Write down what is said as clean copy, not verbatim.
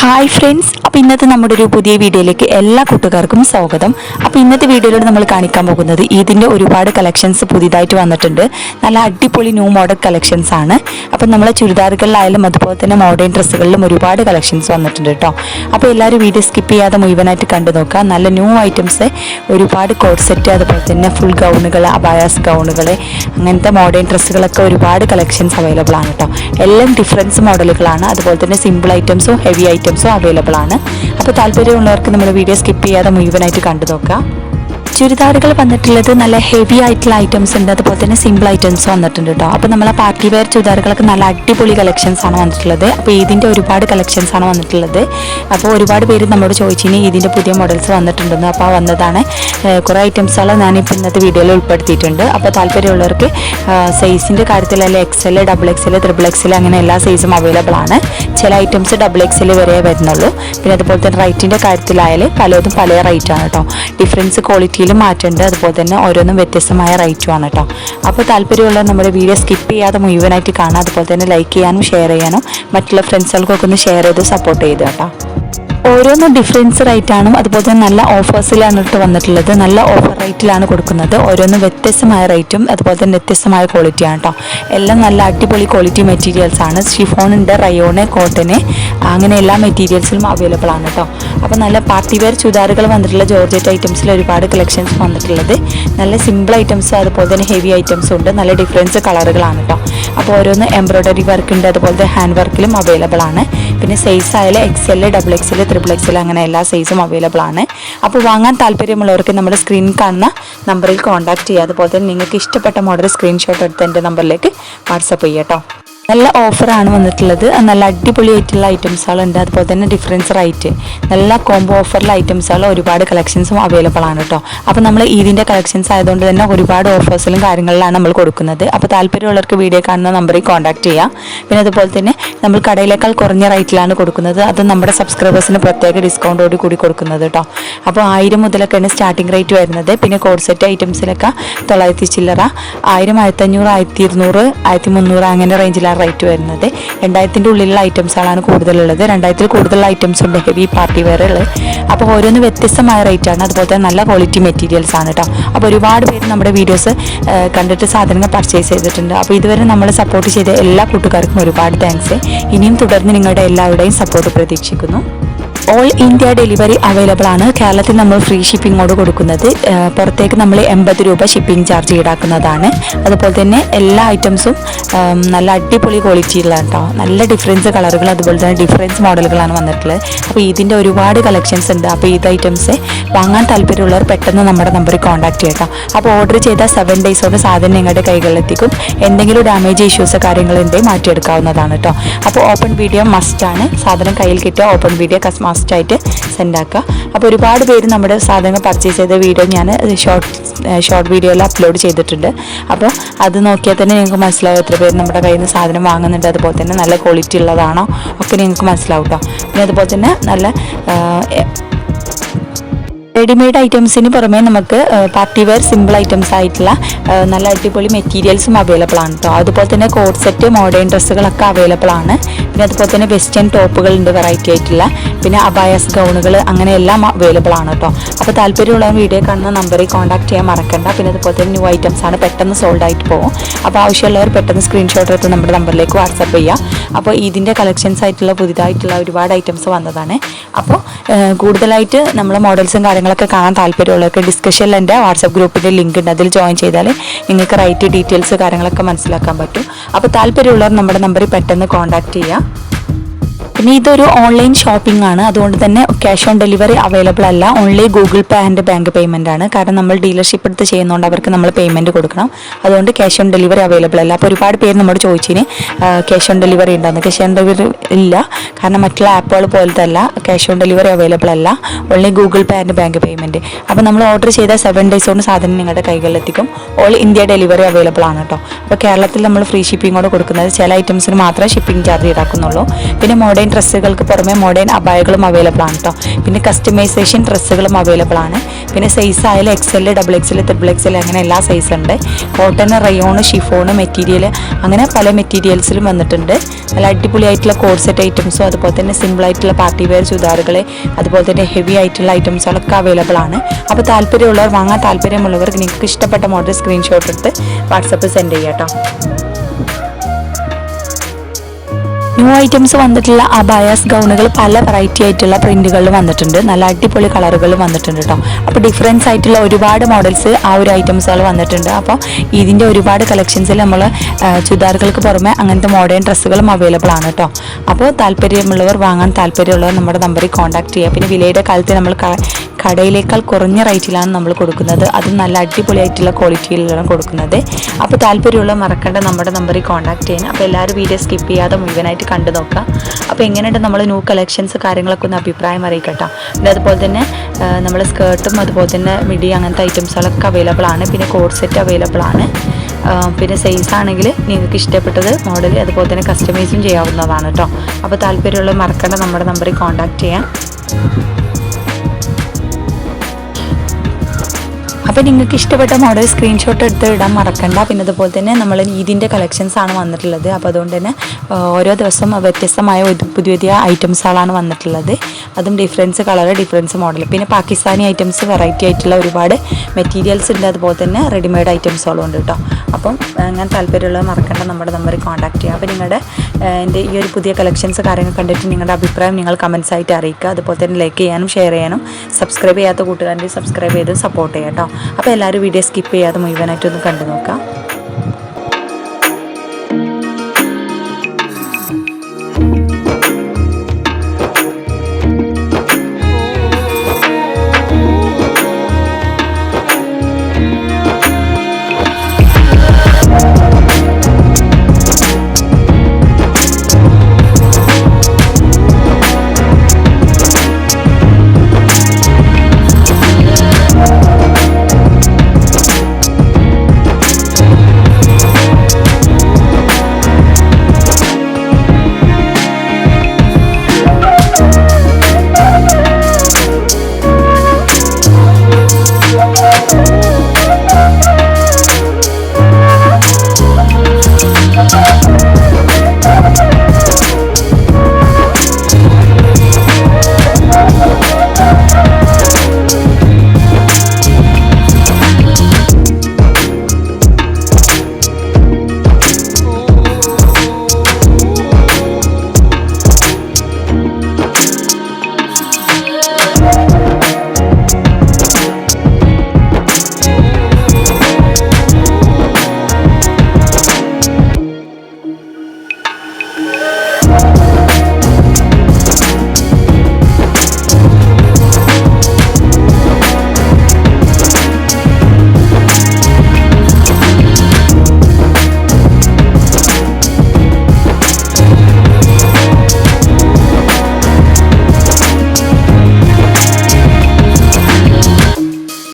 Hi friends, അപ്പോൾ ഇന്നത്തെ നമ്മുടെ ഒരു പുതിയ വീഡിയോയിലേക്ക് എല്ലാ കൂട്ടുകാർക്കും സ്വാഗതം. അപ്പോൾ ഇന്നത്തെ വീഡിയോയിലൂടെ നമ്മൾ കാണിക്കാൻ പോകുന്നത് ഇതിൻ്റെ ഒരുപാട് കളക്ഷൻസ് പുതിയതായിട്ട് വന്നിട്ടുണ്ട്. നല്ല അടിപൊളി ന്യൂ മോഡൽ കളക്ഷൻസ് ആണ്. അപ്പോൾ നമ്മളെ ചുരിദാറുകളിലായാലും അതുപോലെ തന്നെ മോഡേൺ ഡ്രസ്സുകളിലും ഒരുപാട് കളക്ഷൻസ് വന്നിട്ടുണ്ട് കേട്ടോ. അപ്പോൾ എല്ലാവരും വീഡിയോ സ്കിപ്പ് ചെയ്യാതെ മുഴുവനായിട്ട് കണ്ടു നോക്കുക. നല്ല ന്യൂ ഐറ്റംസ്, ഒരുപാട് കോഡ് സെറ്റ്, അതുപോലെ തന്നെ ഫുൾ ഗൗണുകൾ, അബായാസ് ഗൗണുകൾ, അങ്ങനത്തെ മോഡേൺ ഡ്രസ്സുകളൊക്കെ ഒരുപാട് കളക്ഷൻസ് അവൈലബിൾ ആണ് കേട്ടോ. എല്ലാം ഡിഫറൻസ് മോഡലുകളാണ്. അതുപോലെ തന്നെ സിമ്പിൾ ഐറ്റംസും ഹെവി ഐറ്റംസും അവൈലബിൾ ആണ്. അപ്പോൾ താല്പര്യമുള്ളവർക്ക് നമ്മൾ വീഡിയോ സ്കിപ്പ് ചെയ്യാതെ മുഴുവനായിട്ട് കണ്ടു നോക്കാം. ചുരിദാറുകൾ വന്നിട്ടുള്ളത് നല്ല ഹെവി ആയിട്ടുള്ള ഐറ്റംസ് ഉണ്ട്, അതുപോലെ തന്നെ സിമ്പിൾ ഐറ്റംസ് വന്നിട്ടുണ്ട് കേട്ടോ. അപ്പോൾ നമ്മളെ പാർട്ടി വെയർ ചുരിദാറുകളൊക്കെ നല്ല അടിപൊളി കളക്ഷൻസ് ആണ് വന്നിട്ടുള്ളത്. അപ്പോൾ ഇതിൻ്റെ ഒരുപാട് കളക്ഷൻസ് ആണ് വന്നിട്ടുള്ളത്. അപ്പോൾ ഒരുപാട് പേര് നമ്മളോട് ചോദിച്ചിനി ഇതിൻ്റെ പുതിയ മോഡൽസ് വന്നിട്ടുണ്ടെന്ന്. അപ്പോൾ വന്നതാണ് കുറേ ഐറ്റംസുകൾ ഞാനിപ്പോൾ ഇന്നത്തെ വീഡിയോയിൽ ഉൾപ്പെടുത്തിയിട്ടുണ്ട്. അപ്പോൾ താല്പര്യമുള്ളവർക്ക് സൈസിൻ്റെ കാര്യത്തിലല്ല XL, XXL, XXL അങ്ങനെ എല്ലാ സൈസും അവൈലബിൾ ആണ്. ചില ഐറ്റംസ് XXL വരെ വരുന്നുള്ളൂ. പിന്നെ അതുപോലെ തന്നെ റേറ്റിൻ്റെ കാര്യത്തിലായാൽ പലതും പല റേറ്റാണ് കേട്ടോ. ഡിഫറൻസ് ക്വാളിറ്റിയിൽ മാറ്റമുണ്ട്. അതുപോലെ തന്നെ ഓരോന്നും വ്യത്യസ്തമായ റേറ്റുമാണ് കേട്ടോ. അപ്പോൾ താല്പര്യമുള്ള നമ്മുടെ വീഡിയോ സ്കിപ്പ് ചെയ്യാതെ മുഴുവനായിട്ട് കാണാം. അതുപോലെ തന്നെ ലൈക്ക് ചെയ്യാനും ഷെയർ ചെയ്യാനും മറ്റുള്ള ഫ്രണ്ട്സുകൾക്കൊക്കെ ഒന്ന് ഷെയർ ചെയ്ത് സപ്പോർട്ട് ചെയ്ത് കേട്ടോ. ഓരോന്നും ഡിഫറൻസ് റേറ്റാണ്. അതുപോലെ തന്നെ നല്ല ഓഫേഴ്സിലാണ് ഇട്ട് വന്നിട്ടുള്ളത്. നല്ല ഓഫർ റേറ്റിലാണ് കൊടുക്കുന്നത്. ഓരോന്നും വ്യത്യസ്തമായ റേറ്റും അതുപോലെ തന്നെ വ്യത്യസ്തമായ ക്വാളിറ്റിയാണ് കേട്ടോ. എല്ലാം നല്ല അടിപൊളി ക്വാളിറ്റി മെറ്റീരിയൽസ് ആണ്. ഷിഫോൺ ഉണ്ട്, റയോണ്, കോട്ടന്, അങ്ങനെ എല്ലാ മെറ്റീരിയൽസിലും അവൈലബിൾ ആണ് കേട്ടോ. അപ്പോൾ നല്ല പാർട്ടി വെയർ ചുരിദാറുകൾ വന്നിട്ടുള്ള ജോർജറ്റ് ഐറ്റംസിൽ ഒരുപാട് കളക്ഷൻസ് വന്നിട്ടുള്ളത്. നല്ല സിമ്പിൾ ഐറ്റംസ് അതുപോലെ തന്നെ ഹെവി ഐറ്റംസും ഉണ്ട്. നല്ല ഡിഫറൻസ് കളറുകളാണ് കേട്ടോ. അപ്പോൾ ഓരോന്ന് എംബ്രോയ്ഡറി വർക്ക് ഉണ്ട്, അതുപോലെ തന്നെ ഹാൻഡ് വർക്കിലും അവൈലബിൾ ആണ്. പിന്നെ സൈസ് ആയാലും XL, XXL, XXL അങ്ങനെ എല്ലാ സൈസും അവൈലബിൾ ആണ്. അപ്പോൾ വാങ്ങാൻ താല്പര്യമുള്ളവർക്ക് നമ്മുടെ സ്ക്രീനിൽ കാണുന്ന നമ്പറിൽ കോൺടാക്ട് ചെയ്യുക. അതുപോലെ തന്നെ നിങ്ങൾക്ക് ഇഷ്ടപ്പെട്ട മോഡൽ സ്ക്രീൻഷോട്ട് എടുത്ത് എൻ്റെ നമ്പറിലേക്ക് വാട്സപ്പ് ചെയ്യുക കേട്ടോ. നല്ല ഓഫറാണ് വന്നിട്ടുള്ളത്. നല്ല അടിപൊളിയായിട്ടുള്ള ഐറ്റംസുകളുണ്ട്. അതുപോലെ തന്നെ ഡിഫറൻസ് റേറ്റ്, നല്ല കോംബോ ഓഫറിലെ ഐറ്റംസുകൾ ഒരുപാട് കളക്ഷൻസും അവൈലബിൾ ആണ് കേട്ടോ. അപ്പോൾ നമ്മൾ ഇതിൻ്റെ കളക്ഷൻസ് ആയതുകൊണ്ട് തന്നെ ഒരുപാട് ഓഫേഴ്സിലും കാര്യങ്ങളിലാണ് നമ്മൾ കൊടുക്കുന്നത്. അപ്പോൾ താല്പര്യമുള്ളവർക്ക് വീഡിയോ കാണുന്ന നമ്പറിൽ കോൺടാക്ട് ചെയ്യാം. പിന്നെ അതുപോലെ തന്നെ നമ്മൾ കടയിലേക്കാൾ കുറഞ്ഞ റേറ്റിലാണ് കൊടുക്കുന്നത്. അത് നമ്മുടെ സബ്സ്ക്രൈബേഴ്സിന് പ്രത്യേക ഡിസ്കൗണ്ടോട് കൂടി കൊടുക്കുന്നത് കേട്ടോ. അപ്പോൾ 1000 മുതലൊക്കെയാണ് സ്റ്റാർട്ടിംഗ് റേറ്റ് വരുന്നത്. പിന്നെ കോഡ് സെറ്റ് ഐറ്റംസിലൊക്കെ 900 ചില്ലറ, 1000, 1500, 1200, 1300 അങ്ങനെ റേഞ്ചിലാണ് റേറ്റ് വരുന്നത്. 2000-ൻ്റെ ഉള്ളിലുള്ള ഐറ്റംസുകളാണ് കൂടുതലുള്ളത്. 2000-ൽ കൂടുതൽ ഐറ്റംസ് ഉണ്ട് ഹെവി പാർട്ടി വെയറുകൾ. അപ്പോൾ ഓരോന്ന് വ്യത്യസ്തമായ റേറ്റാണ്. അതുപോലെ തന്നെ നല്ല ക്വാളിറ്റി മെറ്റീരിയൽസ് ആണ് കേട്ടോ. അപ്പോൾ ഒരുപാട് പേര് നമ്മുടെ വീഡിയോസ് കണ്ടിട്ട് സാധനങ്ങൾ പർച്ചേസ് ചെയ്തിട്ടുണ്ട്. അപ്പോൾ ഇതുവരെ നമ്മൾ സപ്പോർട്ട് ചെയ്ത എല്ലാ കൂട്ടുകാർക്കും ഒരുപാട് താങ്ക്സ്. ഇനിയും തുടർന്ന് നിങ്ങളുടെ എല്ലാവരുടെയും സപ്പോർട്ട് പ്രതീക്ഷിക്കുന്നു. ഓൾ ഇന്ത്യ ഡെലിവറി അവൈലബിൾ ആണ്. കേരളത്തിൽ നമ്മൾ ഫ്രീ ഷിപ്പിങ്ങോട് കൊടുക്കുന്നത്. പുറത്തേക്ക് നമ്മൾ 80 രൂപ ഷിപ്പിംഗ് ചാർജ് ഈടാക്കുന്നതാണ്. അതുപോലെ തന്നെ എല്ലാ ഐറ്റംസും നല്ല അടിപൊളി ക്വാളിറ്റിയിലാണ് കേട്ടോ. നല്ല ഡിഫറൻസ് കളറുകൾ അതുപോലെ തന്നെ ഡിഫറൻസ് മോഡലുകളാണ് വന്നിട്ടുള്ളത്. അപ്പോൾ ഇതിൻ്റെ ഒരുപാട് കളക്ഷൻസ് ഉണ്ട്. അപ്പോൾ ഇത് ഐറ്റംസ് വാങ്ങാൻ താല്പര്യമുള്ളവർ പെട്ടെന്ന് നമ്മുടെ നമ്പറിൽ കോൺടാക്ട് ചെയ്യട്ടോ. അപ്പോൾ ഓർഡർ ചെയ്താൽ 7 ഡേയ്സോടെ സാധനം നിങ്ങളുടെ കൈകളിലെത്തിക്കും. എന്തെങ്കിലും ഡാമേജ് ഇഷ്യൂസ് കാര്യങ്ങളുണ്ടെങ്കിൽ മാറ്റിയെടുക്കാവുന്നതാണ് കേട്ടോ. അപ്പോൾ ഓപ്പൺ വീഡിയോ മസ്റ്റാണ്. സാധനം കയ്യിൽ കിട്ടിയ ഓപ്പൺ വീഡിയോ മസ്റ്റായിട്ട് സെൻഡ് ആക്കുക. അപ്പോൾ ഒരുപാട് പേര് നമ്മുടെ സാധനങ്ങൾ പർച്ചേസ് ചെയ്ത വീഡിയോ ഞാൻ ഷോർട്ട് വീഡിയോയിൽ അപ്ലോഡ് ചെയ്തിട്ടുണ്ട്. അപ്പോൾ അത് നോക്കിയാൽ തന്നെ നിങ്ങൾക്ക് മനസ്സിലാവും എത്ര പേര് നമ്മുടെ കയ്യിൽ നിന്ന് സാധനം വാങ്ങുന്നുണ്ട്. അതുപോലെ തന്നെ നല്ല ക്വാളിറ്റി ഉള്ളതാണോ ഒക്കെ നിങ്ങൾക്ക് മനസ്സിലാവും കേട്ടോ. പിന്നെ അതുപോലെ തന്നെ നല്ല റെഡിമെയ്ഡ് ഐറ്റംസിന് പുറമേ നമുക്ക് പാർട്ടി വെയർ സിമ്പിൾ ഐറ്റംസ് ആയിട്ടുള്ള നല്ല അടിപൊളി മെറ്റീരിയൽസും അവൈലബിൾ ആണ് കേട്ടോ. അതുപോലെ തന്നെ കോഡ് സെറ്റ്, മോഡേൺ ഡ്രസ്സുകളൊക്കെ അവൈലബിൾ ആണ്. പിന്നെ അതുപോലെ തന്നെ വെസ്റ്റേൺ ടോപ്പുകളുണ്ട് വെറൈറ്റി ആയിട്ടുള്ള. പിന്നെ അബായാസ് ഗൗണുകൾ അങ്ങനെ എല്ലാം അവൈലബിൾ ആണ് കേട്ടോ. അപ്പോൾ താല്പര്യമുള്ള വീഡിയോ കാണുന്ന നമ്പറിൽ കോൺടാക്ട് ചെയ്യാൻ മറക്കണ്ട. പിന്നെ അതുപോലെ തന്നെ ന്യൂ ഐറ്റംസ് ആണ്, പെട്ടെന്ന് സോൾഡ് ആയിട്ട് പോകും. അപ്പോൾ ആവശ്യമുള്ളവർ പെട്ടെന്ന് സ്ക്രീൻഷോട്ട് എടുത്ത് നമ്മുടെ നമ്പറിലേക്ക് വാട്സപ്പ് ചെയ്യുക. അപ്പോൾ ഇതിൻ്റെ കളക്ഷൻസ് ആയിട്ടുള്ള പുതിയതായിട്ടുള്ള ഒരുപാട് ഐറ്റംസ് വന്നതാണ്. അപ്പോൾ കൂടുതലായിട്ട് നമ്മൾ മോഡൽസും കാര്യങ്ങളൊക്കെ കാണാൻ താല്പര്യമുള്ളവർക്ക് ഡിസ്കഷനിൽ എൻ്റെ വാട്സപ്പ് ഗ്രൂപ്പിൻ്റെ ലിങ്ക് ഉണ്ട്. അതിൽ ജോയിൻ ചെയ്താൽ നിങ്ങൾക്ക് റേറ്റ് ഡീറ്റെയിൽസ് കാര്യങ്ങളൊക്കെ മനസ്സിലാക്കാൻ പറ്റും. അപ്പോൾ താല്പര്യമുള്ളവർ നമ്മുടെ നമ്പറിൽ പെട്ടെന്ന് കോൺടാക്ട് ചെയ്യുക. പിന്നെ ഇതൊരു ഓൺലൈൻ ഷോപ്പിംഗ് ആണ്. അതുകൊണ്ട് തന്നെ ക്യാഷ് ഓൺ ഡെലിവറി അവൈലബിൾ അല്ല. Only Google pay and bank payment ആണ്. കാരണം നമ്മൾ ഡീലർഷിപ്പ് എടുത്ത് ചെയ്യുന്നതുകൊണ്ട് അവർക്ക് നമ്മൾ പേയ്മെൻറ്റ് കൊടുക്കണം. അതുകൊണ്ട് ക്യാഷ് ഓൺ ഡെലിവറി അവൈലബിൾ അല്ല. അപ്പോൾ ഒരുപാട് പേര് നമ്മോട് ചോദിച്ചിന് ക്യാഷ് ഓൺ ഡെലിവറി ഉണ്ടെന്ന്. ക്യാഷ് ഓൺ ഡെലിവറി ഇല്ല. കാരണം മറ്റുള്ള ആപ്പുകൾ പോലത്തെ അല്ല, ക്യാഷ് ഓൺ ഡെലിവറി അവൈലബിൾ അല്ല. Only Google pay and bank payment. അപ്പോൾ നമ്മൾ ഓർഡർ ചെയ്താൽ 7 ഡേയ്സ് കൊണ്ട് സാധനം നിങ്ങളുടെ കൈകളിലെത്തിക്കും. ഓൾ ഇന്ത്യ ഡെലിവറി അവൈലബിൾ ആണ് കേട്ടോ. അപ്പോൾ കേരളത്തിൽ നമ്മൾ ഫ്രീ ഷിപ്പിങ്ങോട് കൊടുക്കുന്നത്. ചില ഐറ്റംസിന് മാത്രമേ ഷിപ്പിംഗ് ചാർജ് ഈടാക്കുന്നുള്ളൂ. പിന്നെ മോഡേൺ ഡ്രസ്സുകൾക്ക് പുറമെ മോഡേൺ അബായകളും അവൈലബിൾ ആണ് കേട്ടോ. പിന്നെ കസ്റ്റമൈസേഷൻ ഡ്രസ്സുകളും അവൈലബിൾ ആണ്. പിന്നെ സൈസ് ആയാലും XL, XXL, XXL അങ്ങനെ എല്ലാ സൈസ് ഉണ്ട്. കോട്ടൺ, റയോൺ, ഷിഫോണ് മെറ്റീരിയൽ അങ്ങനെ പല മെറ്റീരിയൽസിലും വന്നിട്ടുണ്ട്. നല്ല അടിപൊളിയായിട്ടുള്ള കോഡ് സെറ്റ് ഐറ്റംസും അതുപോലെ തന്നെ സിമ്പിൾ ആയിട്ടുള്ള പാർട്ടി വെയർ ചുരിദാറുകൾ അതുപോലെ തന്നെ ഹെവി ആയിട്ടുള്ള ഐറ്റംസുകളൊക്കെ അവൈലബിൾ ആണ്. അപ്പോൾ താല്പര്യമുള്ളവർ, വാങ്ങാൻ താല്പര്യമുള്ളവർക്ക് നിങ്ങൾക്ക് ഇഷ്ടപ്പെട്ട മോഡൽ സ്ക്രീൻഷോട്ട് എടുത്ത് വാട്സപ്പിൽ സെൻഡ് ചെയ്യാം കേട്ടോ. ന്യൂ ഐറ്റംസ് വന്നിട്ടുള്ള അബായാസ് ഗൗണുകൾ പല വെറൈറ്റി ആയിട്ടുള്ള പ്രിന്റുകളിൽ വന്നിട്ടുണ്ട്. നല്ല അടിപൊളി കളറുകൾ വന്നിട്ടുണ്ട് കേട്ടോ. അപ്പോൾ ഡിഫറൻസ് ആയിട്ടുള്ള ഒരുപാട് മോഡൽസ് ആ ഒരു ഐറ്റംസുകൾ വന്നിട്ടുണ്ട്. അപ്പോൾ ഇതിൻ്റെ ഒരുപാട് കളക്ഷൻസിൽ നമ്മൾ ചുരിദാറുകൾക്ക് പുറമെ അങ്ങനത്തെ മോഡേൺ ഡ്രസ്സുകളും അവൈലബിൾ ആണ് കേട്ടോ. അപ്പോൾ താല്പര്യമുള്ളവർ, വാങ്ങാൻ താല്പര്യമുള്ളവർ നമ്മുടെ നമ്പറിൽ കോൺടാക്ട് ചെയ്യുക. പിന്നെ വിലയുടെ കാലത്ത് നമ്മൾ കടയിലേക്കാൾ കുറഞ്ഞ റേറ്റിലാണ് നമ്മൾ കൊടുക്കുന്നത്. അതും നല്ല അടിപൊളിയായിട്ടുള്ള ക്വാളിറ്റിയിലാണ് കൊടുക്കുന്നത്. അപ്പോൾ താല്പര്യമുള്ള മറക്കേണ്ട നമ്മുടെ നമ്പറിൽ കോൺടാക്ട് ചെയ്യാൻ. അപ്പോൾ എല്ലാവരും വീഡിയോ സ്കിപ്പ് ചെയ്യാതെ മുഴുവനായിട്ട് കണ്ടു നോക്കുക. അപ്പോൾ എങ്ങനെയുണ്ട് നമ്മൾ ന്യൂ കളക്ഷൻസ് കാര്യങ്ങളൊക്കെ ഒന്ന് അഭിപ്രായം അറിയിക്കട്ടോ. പിന്നെ അതുപോലെ തന്നെ നമ്മൾ സ്കേർട്ടും അതുപോലെ തന്നെ മിഡി അങ്ങനത്തെ ഐറ്റംസുകളൊക്കെ അവൈലബിൾ ആണ്. പിന്നെ കോഡ് സെറ്റ് അവൈലബിൾ ആണ്. പിന്നെ സൈസ് ആണെങ്കിൽ നിങ്ങൾക്ക് ഇഷ്ടപ്പെട്ടത് മോഡൽ അതുപോലെ തന്നെ കസ്റ്റമൈസും ചെയ്യാവുന്നതാണ് കേട്ടോ. അപ്പോൾ താല്പര്യമുള്ള മറക്കേണ്ട നമ്മുടെ നമ്പറിൽ കോൺടാക്ട് ചെയ്യാം. അപ്പോൾ നിങ്ങൾക്ക് ഇഷ്ടപ്പെട്ട മോഡൽ സ്ക്രീൻഷോട്ട് എടുത്ത് ഇടാൻ മറക്കണ്ട. പിന്നെ അതുപോലെ തന്നെ നമ്മൾ ഈദിൻ്റെ കളക്ഷൻസ് ആണ് വന്നിട്ടുള്ളത്. അപ്പോൾ അതുകൊണ്ട് തന്നെ ഓരോ ദിവസം വ്യത്യസ്തമായ പുതിയ ഐറ്റംസുകളാണ് വന്നിട്ടുള്ളത്. അതും ഡിഫറൻസ് കളർ, ഡിഫറൻസ് മോഡൽ. പിന്നെ പാകിസ്ഥാനി ഐറ്റംസ് വെറൈറ്റി ആയിട്ടുള്ള ഒരുപാട് മെറ്റീരിയൽസ് ഉണ്ട്. അതുപോലെ തന്നെ റെഡിമെയ്ഡ് ഐറ്റംസുകളും ഉണ്ട് കേട്ടോ. അപ്പം ഞാൻ താല്പര്യമുള്ളത് മറക്കണ്ട നമ്മുടെ നമ്പറിൽ കോൺടാക്ട് ചെയ്യുക. അപ്പോൾ നിങ്ങളുടെ എൻ്റെ ഈ ഒരു പുതിയ കളക്ഷൻസ് കാര്യങ്ങൾ കണ്ടിട്ട് നിങ്ങളുടെ അഭിപ്രായം നിങ്ങൾ കമൻസ് ആയിട്ട് അറിയിക്കുക. അതുപോലെ തന്നെ ലൈക്ക് ചെയ്യാനും ഷെയർ ചെയ്യാനും സബ്സ്ക്രൈബ് ചെയ്യാത്ത കൂട്ടുകാരുടെ സബ്സ്ക്രൈബ് ചെയ്ത് സപ്പോർട്ട് ചെയ്യാം കേട്ടോ. അപ്പോൾ എല്ലാവരും വീഡിയോ സ്കിപ്പ് ചെയ്യാതെ മുഴുവനായിട്ടൊന്ന് കണ്ടു നോക്കാം.